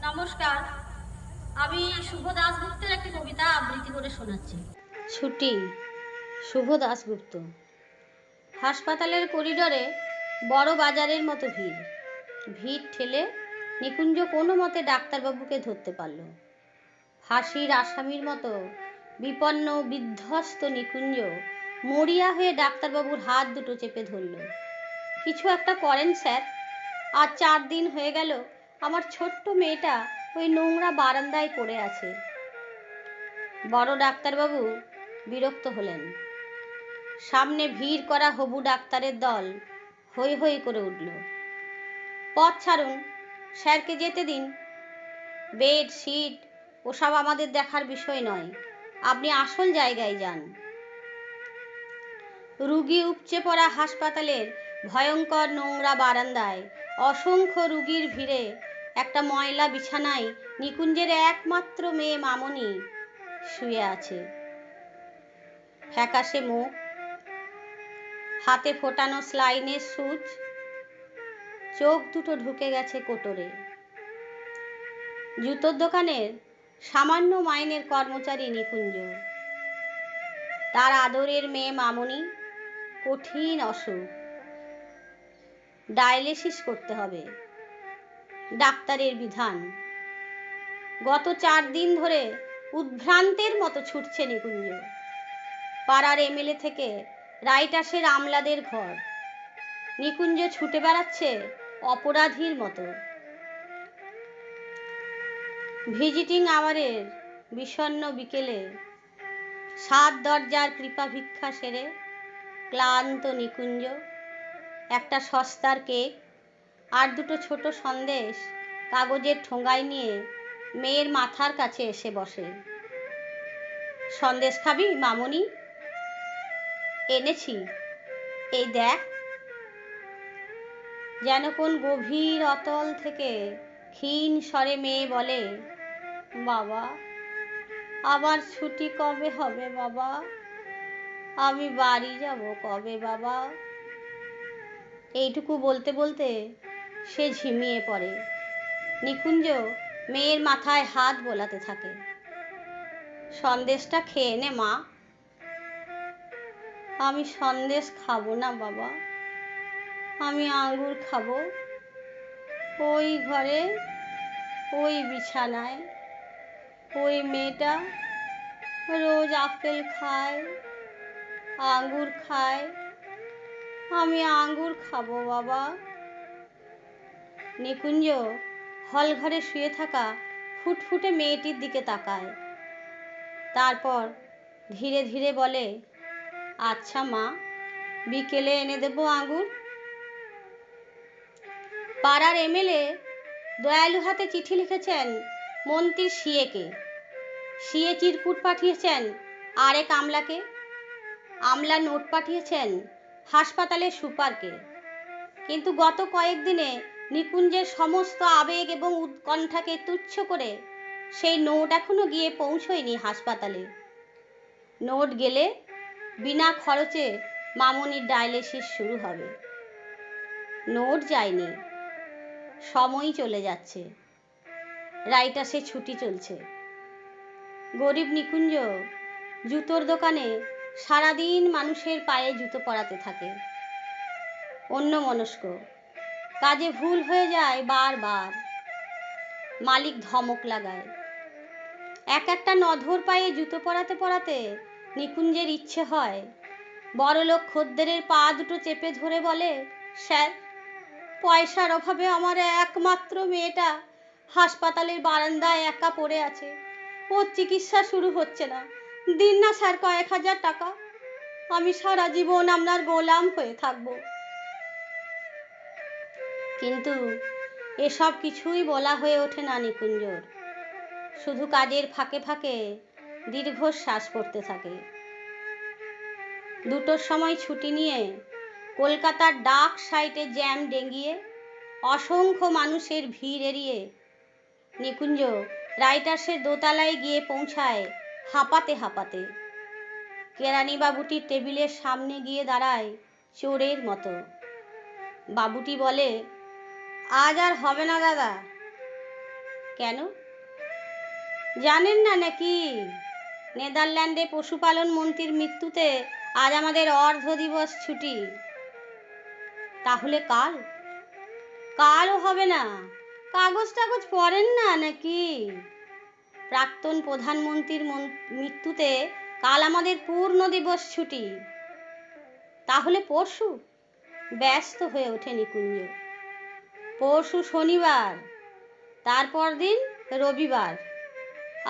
নমস্কার। আমি শুভ দাশগুপ্তের একটি কবিতা আবৃত্তি করে শোনাচ্ছি। ছুটি। শুভ দাশগুপ্ত। হাসপাতালের করিডরে বড় বাজারের মতো ভিড়। ভিড় ঠেলে নিকুঞ্জ কোনো মতে ডাক্তারবাবুকে ধরতে পারল। ফাঁসির আসামির মতো বিপন্ন বিধ্বস্ত নিকুঞ্জ মরিয়া হয়ে ডাক্তারবাবুর হাত দুটো চেপে ধরল। কিছু একটা করেন স্যার। আজ 4 দিন হয়ে গেল আমার ছোট্ট মেয়েটা ওই নোংরা বারান্দায় পড়ে আছে। বড় ডাক্তারবাবু বিরক্ত হলেন। সামনে ভিড় করা হবু ডাক্তারের দল হৈ হৈ করে উঠল। পথ ছাড়ুন, স্যারকে যেতে দিন। বেড সিট ওসব আমাদের দেখার বিষয় নয়, আপনি আসল জায়গায় যান। রুগী উপচে পড়া হাসপাতালের ভয়ঙ্কর নোংরা বারান্দায় অসংখ্য রুগীর ভিড়ে একটা ময়লা বিছানায় নিকুঞ্জের একমাত্র মেয়ে মামনি শুয়ে আছে। ফ্যাকাশে মুখ, হাতে ফোটানো স্লাইনের সুচ, চোখ দুটো ঢুকে গেছে কোটরে। জুতোর দোকানের সামান্য মাইনের কর্মচারী নিকুঞ্জ। তার আদরের মেয়ে মামনি কঠিন অসুখ, ডায়ালিসিস করতে হবে, ডাক্তারের বিধান। গত 4 দিন ধরে উদ্ভ্রান্তের মতো ছুটছে নিকুঞ্জ। পাড়ার এমএলএ থেকে রাইটাসের আমলাদের ঘর নিকুঞ্জ ছুটে বেড়াচ্ছে অপরাধীর মতো। ভিজিটিং আওয়ারের বিষণ্ণ বিকেলে 7 দরজার কৃপা ভিক্ষা সেরে ক্লান্ত নিকুঞ্জ একটা সস্তার কেক আর দুটো ছোট সন্দেশ কাগজের ঠোঙায় নিয়ে মেয়ের মাথার কাছে এসে বসে। সন্দেশ খাবি মামনি? এনেছি, এই দেখ। যেন কোন গভীর অতল থেকে ক্ষীণ স্বরে মেয়ে বলে, বাবা, আবার ছুটি কবে হবে বাবা? আমি বাড়ি যাব কবে বাবা? এইটুকু বলতে বলতে সে ঝিমিয়ে পড়ে। নিকুঞ্জ মেয়ের মাথায় হাত বোলাতে থাকে। সন্দেশটা খেয়ে নে মা। আমি সন্দেশ খাবো না বাবা, আমি আঙ্গুর খাবো। ওই ঘরে, ওই বিছানায় ওই মেয়েটা রোজ আপেল খায়, আঙ্গুর খায়, আমি আঙ্গুর খাবো বাবা। নিকুঞ্জ হল ঘরে শুয়ে থাকা ফুটফুটে মেয়েটির দিকে তাকায়। তারপর ধীরে ধীরে বলে, আচ্ছা মা, বিকেলে এনে দেবো আঙ্গুর। পাড়ার এমএলএ দয়ালু হাতে চিঠি লিখেছেন মন্ত্রী সিএকে। সিএ চিরকুট পাঠিয়েছেন আরেক আমলাকে। আমলা নোট পাঠিয়েছেন হাসপাতালের সুপারকে। কিন্তু গত কয়েকদিনে নিকুঞ্জের সমস্ত আবেগ এবং উৎকণ্ঠাকে তুচ্ছ করে সেই নোট এখনো গিয়ে পৌঁছয়নি হাসপাতালে। নোট গেলে বিনা খরচে মামনির ডায়ালিসিস শুরু হবে। নোট যায়নি, সময় চলে যাচ্ছে, রাইটাসে ছুটি চলছে। গরিব নিকুঞ্জ জুতোর দোকানে সারাদিন মানুষের পায়ে জুতো পরাতে থাকে। অন্যমনস্ক, কাজে ভুল হয়ে যায় বারবার। মালিক ধমক লাগায়। একটা নধর পায়ে জুতো পরাতে পরাতে নিকুঞ্জের ইচ্ছে হয় বড়লোক খদ্দেরের পা দুটো চেপে ধরে বলে, স্যার, পয়সার অভাবে আমার একমাত্র মেয়েটা হাসপাতালের বারান্দায় একা পড়ে আছে। ওর চিকিৎসা শুরু হচ্ছে না, দিন না স্যার কয়েক হাজার টাকা। আমি সারা জীবন আপনার গোলাম হয়ে থাকব। কিন্তু এসব কিছুই বলা হয়ে ওঠে না নিকুঞ্জর। শুধু কাজের ফাঁকে ফাঁকে দীর্ঘশ্বাস পড়তে থাকে। 2টোর সময় ছুটি নিয়ে কলকাতার ডাক সাইটে জ্যাম ডেঙ্গিয়ে অসংখ্য মানুষের ভিড় এড়িয়ে নিকুঞ্জ রাইটাসের দোতলায় গিয়ে পৌঁছায় হাঁপাতে হাঁপাতে। কেরানি বাবুটির টেবিলের সামনে গিয়ে দাঁড়ায় চোরের মতো। বাবুটি বলে, আজ আর হবে না দাদা। কেন জানেন না নাকি? নেদারল্যান্ডে পশুপালন মন্ত্রীর মৃত্যুতে আজ আমাদের অর্ধ দিবস ছুটি। তাহলে কালও হবে না? কাগজ টাগজ পড়েন না নাকি? প্রাক্তন প্রধানমন্ত্রীর মৃত্যুতে কাল আমাদের পূর্ণ দিবস ছুটি। তাহলে পরশু? ব্যস্ত হয়ে ওঠে নিকুঞ্জ। পরশু শনিবার, তারপর দিন রবিবার।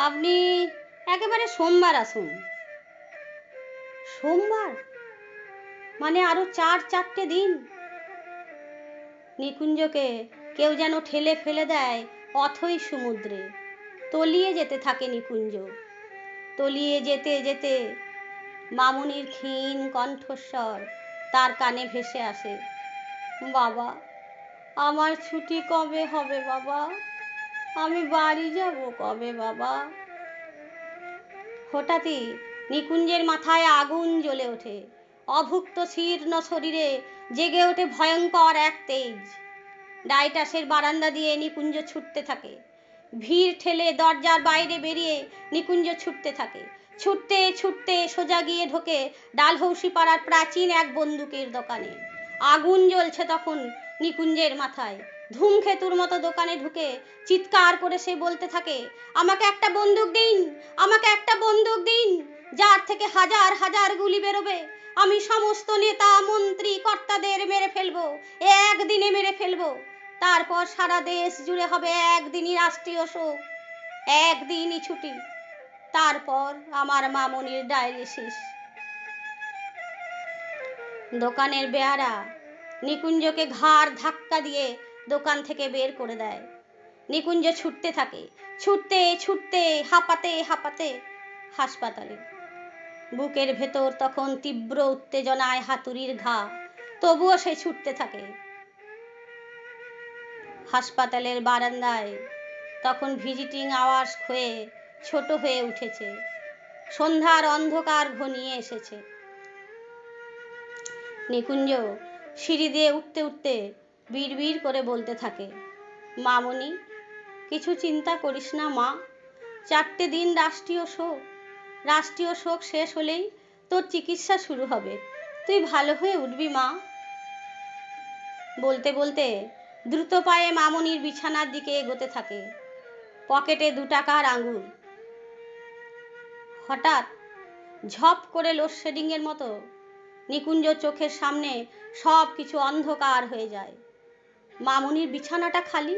আপনি একেবারে সোমবার আসুন। সোমবার মানে আরো 4 দিন। নিকুঞ্জকে কেউ যেন ঠেলে ফেলে দেয় অথই সমুদ্রে। তলিয়ে যেতে থাকে নিকুঞ্জ। তলিয়ে যেতে যেতে মামুনির ক্ষীণ কণ্ঠস্বর তার কানে ভেসে আসে, বাবা, আমার ছুটি কবে হবে বাবা? আমি বাড়ি যাব কবে বাবা? হঠাৎই নিকুঞ্জের মাথায় আগুন জ্বলে ওঠে। অভুক্ত শীর্ণ শরীরে জেগে ওঠে ভয়ঙ্কর এক তেজ। ডাইটাসের বারান্দা দিয়ে নিকুঞ্জ ছুটতে থাকে। ভিড় ঠেলে দরজার বাইরে বেরিয়ে নিকুঞ্জ ছুটতে থাকে। ছুটতে ছুটতে সোজা গিয়ে ঢোকে ডালহৌসি পাড়ার প্রাচীন এক বন্দুকের দোকানে। আগুন জ্বলছে তখন নিকুঞ্জের মাথায়। ধূমকেতুর মতো দোকানে ঢুকে চিৎকার করে সে বলতে থাকে, আমাকে একটা বন্দুক দিন, আমাকে একটা বন্দুক দিন, যার থেকে হাজার হাজার গুলি বেরোবে। আমি সমস্ত নেতা মন্ত্রী কর্তাদের মেরে ফেলবো, একদিনে মেরে ফেলবো। তারপর সারা দেশ জুড়ে হবে একদিনই রাষ্ট্রীয় শোক, একদিনই ছুটি। তারপর আমার মামনির ডায়ালিসিস। দোকানের বেয়ারা নিকুঞ্জকে ঘাড় ধাক্কা দিয়ে দোকান থেকে বের করে দেয়। নিকুঞ্জ ছুটতে থাকে, ছুটতে ছুটতে হাঁপাতে হাঁপাতে হাসপাতালে। বুকের ভেতর তখন তীব্র উত্তেজনায় হাতুড়ির ঘা, তবুও সে ছুটতে থাকে। হাসপাতালের বারান্দায় তখন ভিজিটিং আওয়ার্স হয়ে ছোট হয়ে উঠেছে। সন্ধ্যার অন্ধকার ঘনিয়ে এসেছে। নিকুঞ্জ সিঁড়ি দিয়ে উঠতে উঠতে বিড়বিড় করে বলতে থাকে, মামনি, কিছু চিন্তা করিস না মা। 4 দিন রাষ্ট্রীয় শোক। রাষ্ট্রীয় শোক শেষ হলেই তোর চিকিৎসা শুরু হবে। তুই ভালো হয়ে উঠবি মা। বলতে বলতে দ্রুত পায়ে মামনির বিছানার দিকে এগোতে থাকে। পকেটে 2 টাকার আঙুর। হঠাৎ ঝপ করে লোডশেডিং এর মতো নিকুঞ্জ চোখের সামনে সব কিছু অন্ধকার হয়ে যায়। মামনির বিছানাটা খালি।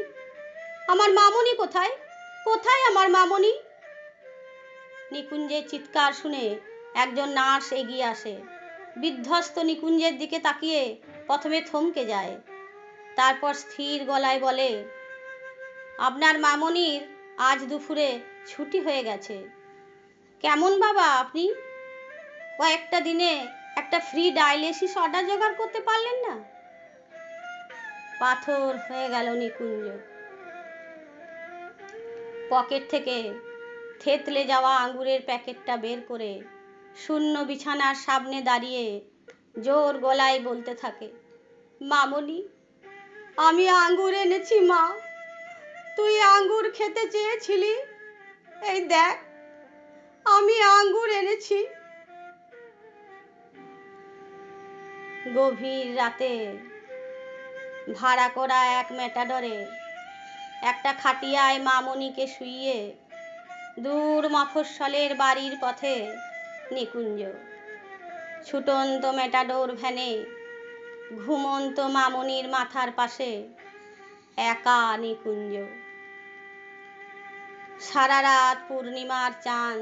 আমার মামনি কোথায়? কোথায় আমার মামনি? নিকুঞ্জের চিৎকার শুনে একজন নার্স এগিয়ে আসে। বিধ্বস্ত নিকুঞ্জের দিকে তাকিয়ে প্রথমে থমকে যায়, তারপর স্থির গলায় বলে, আপনার মামনির আজ দুপুরে ছুটি হয়ে গেছে। কেমন বাবা আপনি? কয়েকটা দিনে একটা ফ্রি ডায়ালিসিস অর্ডার জোগাড় করতে পারলেন না? পাথর হয়ে গেল নিকুঞ্জ। পকেট থেকে থেতলে যাওয়া আঙ্গুরের প্যাকেটটা বের করে শূন্য বিছানার সামনে দাঁড়িয়ে জোর গলায় বলতে থাকে, মামনি, আমি আঙ্গুর এনেছি মা। তুই আঙ্গুর খেতে চেয়েছিলি, এই দেখ আমি আঙ্গুর এনেছি। গভীর রাতে ভাড়া করা এক মেটাডরে একটা খাটিয়ায় মামনিকে শুইয়ে দূর মফস্বলের বাড়ির পথে নিকুঞ্জ। ছুটন্ত মেটাডোর ভ্যানে ঘুমন্ত মামনির মাথার পাশে একা নিকুঞ্জ। সারা রাত পূর্ণিমার চাঁদ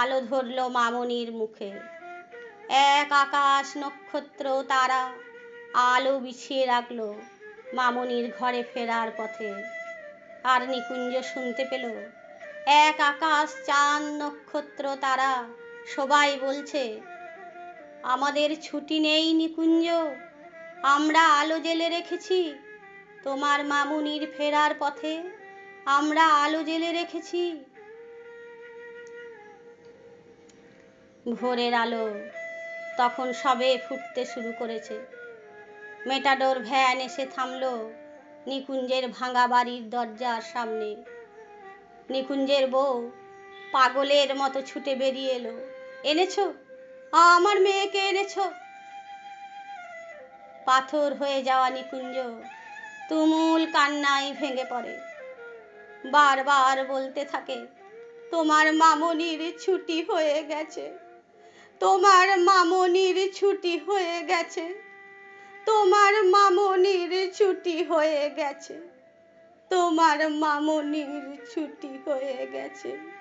আলো ধরল মামনির মুখে। এক আকাশ নক্ষত্র তারা আলো বিছিয়ে রাখলো মামনির ঘরে ফেরার পথে। আর নিকুঞ্জ শুনতে পেল, এক আকাশ চাঁদ নক্ষত্র তারা সবাই বলছে, আমাদের ছুটি নেই নিকুঞ্জ, আমরা আলো জেলে রেখেছি। তোমার মামনির ফেরার পথে আমরা আলো জেলে রেখেছি। ভোরের আলো তখন সবে ফুটতে শুরু করেছে। মেটাডোর ভ্যান এসে থামল নিকুঞ্জের ভাঙা বাড়ির দরজার সামনে। নিকুঞ্জের বউ পাগলের মতো ছুটে বেরিয়ে এলো। এনেছো, আমার মেয়েকে এনেছো। পাথর হয়ে যাওয়া নিকুঞ্জ তুমুল কান্নায় ভেঙে পড়ে। বারবার বলতে থাকে, তোমার মামনির ছুটি হয়ে গেছে, তোমার মামনির ছুটি হয়ে গেছে, তোমার মামনির ছুটি হয়ে গেছে, তোমার মামনির ছুটি হয়ে গেছে।